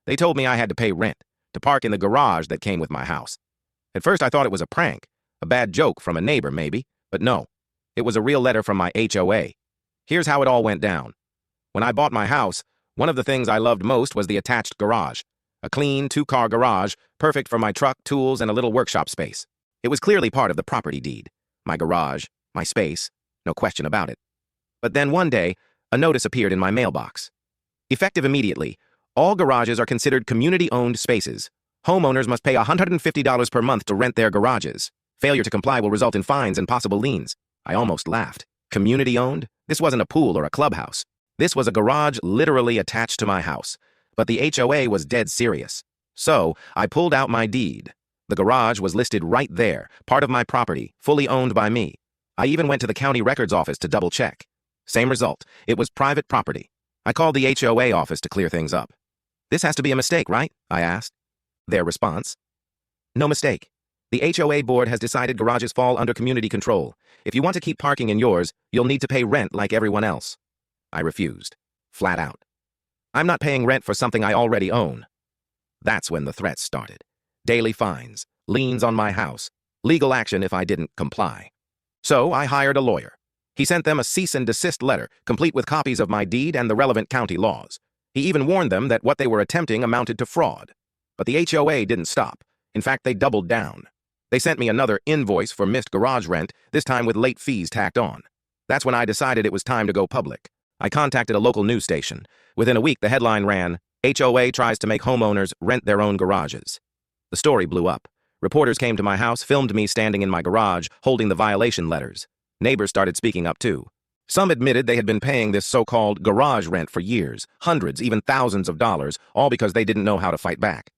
They told me I had to pay rent to park in the garage that came with my house. At first I thought it was a prank, a bad joke from a neighbor maybe, but no. It was a real letter from my HOA. Here's how it all went down. When I bought my house, one of the things I loved most was the attached garage. A clean, two-car garage, perfect for my truck, tools, and a little workshop space. It was clearly part of the property deed. My garage, my space, no question about it. But then one day, a notice appeared in my mailbox. Effective immediately, all garages are considered community-owned spaces. Homeowners must pay $150 per month to rent their garages. Failure to comply will result in fines and possible liens. I almost laughed. Community-owned? This wasn't a pool or a clubhouse. This was a garage literally attached to my house. But the HOA was dead serious. So, I pulled out my deed. The garage was listed right there, part of my property, fully owned by me. I even went to the county records office to double-check. Same result. It was private property. I called the HOA office to clear things up. "This has to be a mistake, right?" I asked. Their response: "No mistake. The HOA board has decided garages fall under community control. If you want to keep parking in yours, you'll need to pay rent like everyone else." I refused. Flat out. I'm not paying rent for something I already own. That's when the threats started. Daily fines, liens on my house, legal action if I didn't comply. So I hired a lawyer. He sent them a cease and desist letter, complete with copies of my deed and the relevant county laws. He even warned them that what they were attempting amounted to fraud. But the HOA didn't stop. In fact, they doubled down. They sent me another invoice for missed garage rent, this time with late fees tacked on. That's when I decided it was time to go public. I contacted a local news station. Within a week, the headline ran, "HOA tries to make homeowners rent their own garages." The story blew up. Reporters came to my house, filmed me standing in my garage, holding the violation letters. Neighbors started speaking up too. Some admitted they had been paying this so-called garage rent for years, hundreds, even thousands of dollars, all because they didn't know how to fight back.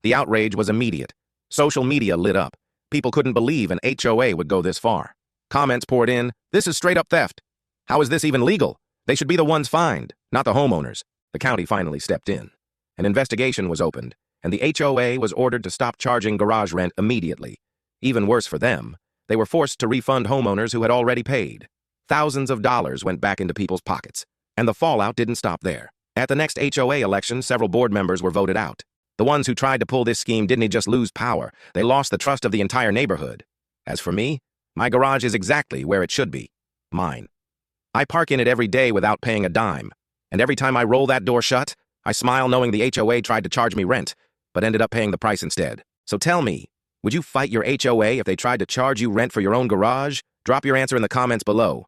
The outrage was immediate. Social media lit up. People couldn't believe an HOA would go this far. Comments poured in, "This is straight-up theft. How is this even legal? They should be the ones fined, not the homeowners." The county finally stepped in. An investigation was opened, and the HOA was ordered to stop charging garage rent immediately. Even worse for them, they were forced to refund homeowners who had already paid. Thousands of dollars went back into people's pockets, and the fallout didn't stop there. At the next HOA election, several board members were voted out. The ones who tried to pull this scheme didn't just lose power, they lost the trust of the entire neighborhood. As for me, my garage is exactly where it should be. Mine. I park in it every day without paying a dime, and every time I roll that door shut, I smile knowing the HOA tried to charge me rent, but ended up paying the price instead. So tell me, would you fight your HOA if they tried to charge you rent for your own garage? Drop your answer in the comments below.